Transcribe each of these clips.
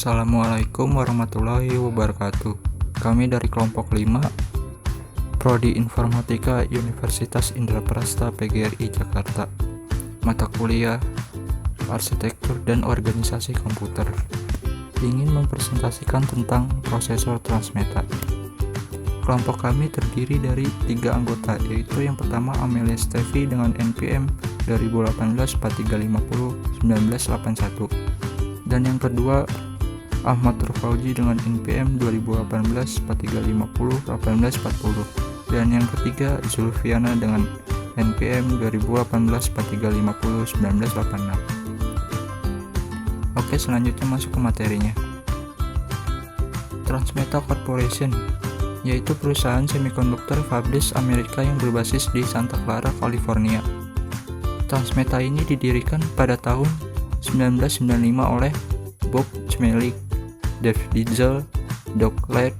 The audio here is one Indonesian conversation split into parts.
Assalamualaikum warahmatullahi wabarakatuh. Kami dari kelompok 5 Prodi Informatika Universitas Indraprasta PGRI Jakarta. Mata kuliah Arsitektur dan Organisasi Komputer. Ingin mempresentasikan tentang prosesor transmeta. Kelompok kami terdiri dari 3 anggota, yaitu yang pertama Amelia Stevi dengan NPM 2018-4350-1981, dan yang kedua Ahmad Rufauji dengan NPM 2018-4350-1840, dan yang ketiga Zulfiana dengan NPM 2018-4350-1986. Oke, selanjutnya masuk ke materinya. Transmeta Corporation yaitu perusahaan semikonduktor fabriks Amerika yang berbasis di Santa Clara, California. Transmeta ini didirikan pada tahun 1995 oleh Bob Chmelik, Dave Dietzel, Doug Laird,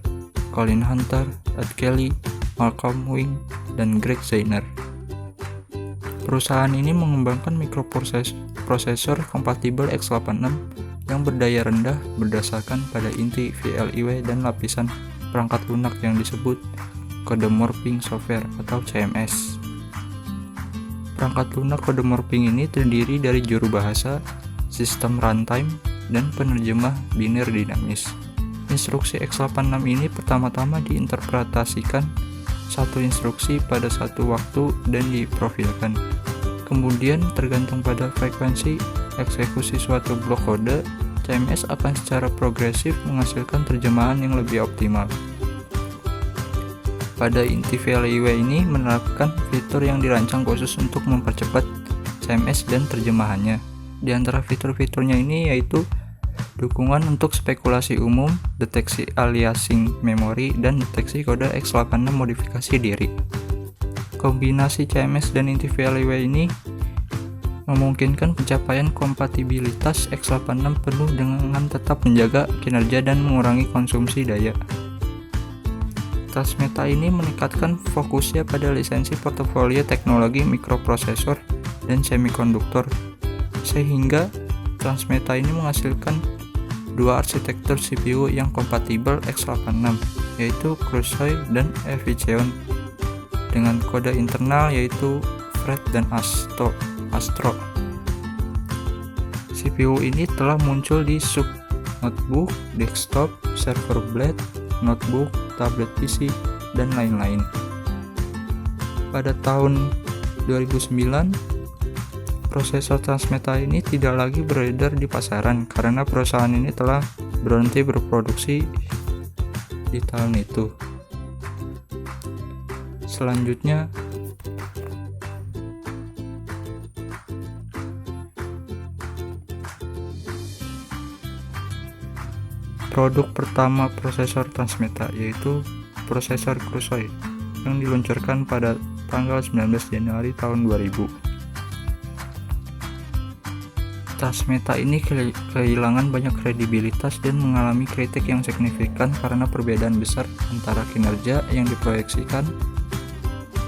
Colin Hunter, Ed Kelly, Malcolm Wing, dan Greg Zeiner. Perusahaan ini mengembangkan mikroprosesor kompatibel x86 yang berdaya rendah berdasarkan pada inti VLIW dan lapisan perangkat lunak yang disebut kode morphing software atau CMS. Perangkat lunak kode morphing ini terdiri dari juru bahasa, sistem runtime, dan penerjemah biner dinamis. Instruksi x86 ini pertama-tama diinterpretasikan satu instruksi pada satu waktu dan diprofilkan. Kemudian tergantung pada frekuensi eksekusi suatu blok kode, CMS akan secara progresif menghasilkan terjemahan yang lebih optimal. Pada inti VLIW ini menerapkan fitur yang dirancang khusus untuk mempercepat CMS dan terjemahannya. Di antara fitur-fiturnya ini yaitu dukungan untuk spekulasi umum, deteksi aliasing memori, dan deteksi kode x86 modifikasi diri. Kombinasi CMS dan inti VLIW ini memungkinkan pencapaian kompatibilitas x86 penuh dengan tetap menjaga kinerja dan mengurangi konsumsi daya. Transmeta ini meningkatkan fokusnya pada lisensi portofolio teknologi mikroprosesor dan semikonduktor, sehingga Transmeta ini menghasilkan 2 arsitektur CPU yang kompatibel x86, yaitu Crusoe dan Efficient, dengan kode internal yaitu Fred dan Astro. CPU ini telah muncul di sub notebook, desktop, server blade, notebook, tablet PC, dan lain-lain. Pada tahun 2009, prosesor Transmeta ini tidak lagi beredar di pasaran karena perusahaan ini telah berhenti berproduksi di tahun itu. Selanjutnya, produk pertama prosesor Transmeta yaitu prosesor Crusoe yang diluncurkan pada tanggal 19 Januari tahun 2000. Transmeta ini kehilangan banyak kredibilitas dan mengalami kritik yang signifikan karena perbedaan besar antara kinerja yang diproyeksikan,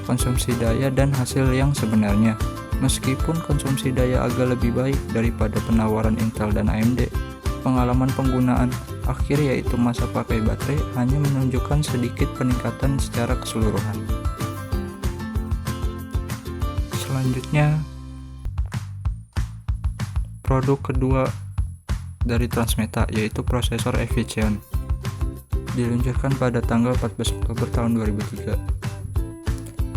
konsumsi daya, dan hasil yang sebenarnya. Meskipun konsumsi daya agak lebih baik daripada penawaran Intel dan AMD, pengalaman penggunaan akhir yaitu masa pakai baterai hanya menunjukkan sedikit peningkatan secara keseluruhan. Selanjutnya, produk kedua dari Transmeta yaitu prosesor Efficient, diluncurkan pada tanggal 14 Oktober tahun 2003.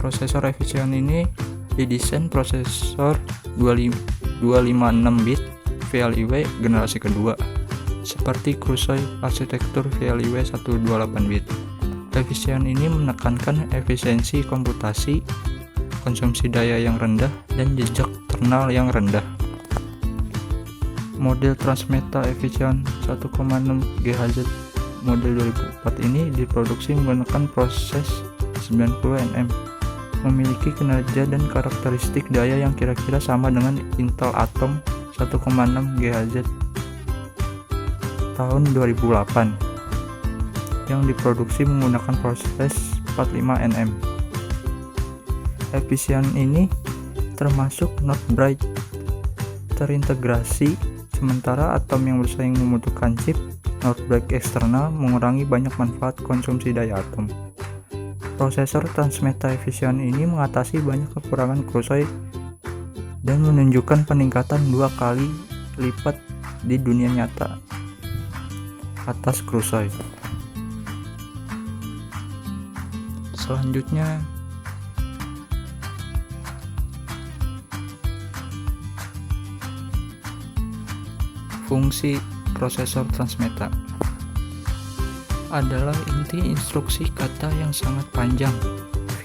Prosesor Efficient ini didesain prosesor 256-bit VLIW generasi kedua, seperti Crusoe arsitektur VLIW 128-bit. Efficient ini menekankan efisiensi komputasi, konsumsi daya yang rendah, dan jejak kernel yang rendah. Model Transmeta Efficient 1,6 GHz model 2004 ini diproduksi menggunakan proses 90nm, memiliki kinerja dan karakteristik daya yang kira-kira sama dengan Intel Atom 1,6 GHz tahun 2008 yang diproduksi menggunakan proses 45nm. Efficient ini termasuk not bright terintegrasi, sementara Atom yang bersaing membutuhkan chip outbreak eksternal mengurangi banyak manfaat konsumsi daya atom. Prosesor Transmeta efisien ini mengatasi banyak kekurangan Crusoe dan menunjukkan peningkatan 2 kali lipat di dunia nyata atas Crusoe. Selanjutnya, fungsi prosesor Transmeta adalah inti instruksi kata yang sangat panjang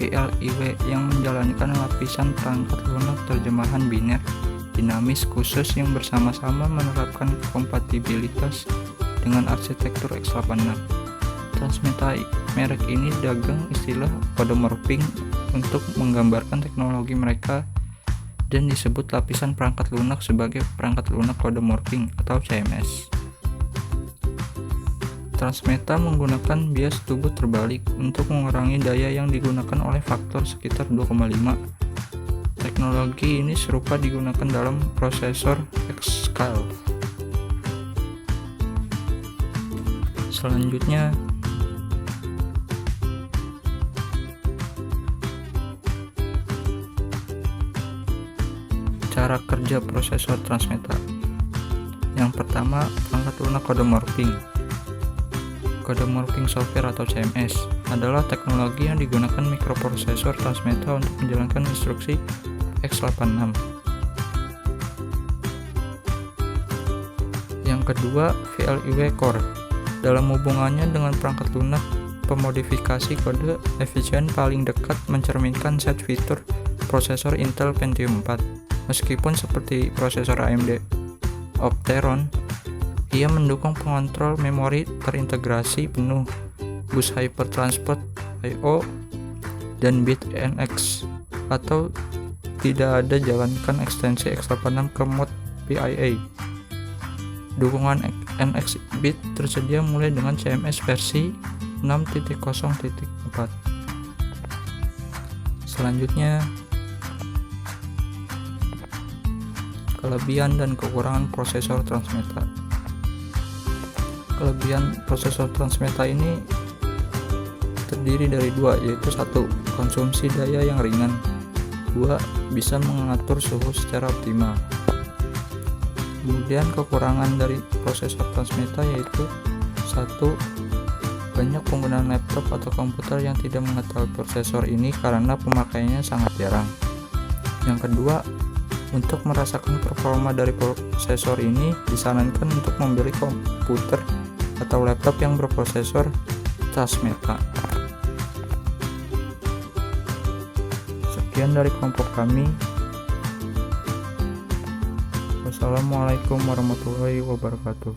VLIW yang menjalankan lapisan perangkat lunak terjemahan biner dinamis khusus yang bersama-sama menerapkan kompatibilitas dengan arsitektur x86. Transmeta merek ini dagang istilah kode morphing untuk menggambarkan teknologi mereka dan disebut lapisan perangkat lunak sebagai perangkat lunak kode morphing atau CMS. Transmeta menggunakan bias tubuh terbalik untuk mengurangi daya yang digunakan oleh faktor sekitar 2,5. Teknologi ini serupa digunakan dalam prosesor X-Scale. Selanjutnya, cara kerja prosesor Transmeta. Yang pertama, perangkat lunak kode morphing. Kode morphing software atau CMS adalah teknologi yang digunakan mikroprosesor Transmeta untuk menjalankan instruksi x86. Yang kedua, VLIW Core. Dalam hubungannya dengan perangkat lunak, pemodifikasi kode efisien paling dekat mencerminkan set fitur prosesor Intel Pentium 4. Meskipun seperti prosesor AMD Opteron, ia mendukung pengontrol memori terintegrasi penuh, bus hypertransport I/O, dan bit NX, atau tidak ada jalankan ekstensi x86 ke mode PIA. Dukungan NX bit tersedia mulai dengan CMS versi 6.0.4. Selanjutnya, kelebihan dan kekurangan prosesor Transmeta. Kelebihan prosesor Transmeta ini terdiri dari dua, yaitu satu, konsumsi daya yang ringan, dua, bisa mengatur suhu secara optimal. Kemudian kekurangan dari prosesor Transmeta yaitu satu, banyak penggunaan laptop atau komputer yang tidak mengetahui prosesor ini karena pemakaiannya sangat jarang. Yang kedua, untuk merasakan performa dari prosesor ini disarankan untuk membeli komputer atau laptop yang berprosesor Transmeta. Sekian dari kelompok kami. Wassalamualaikum warahmatullahi wabarakatuh.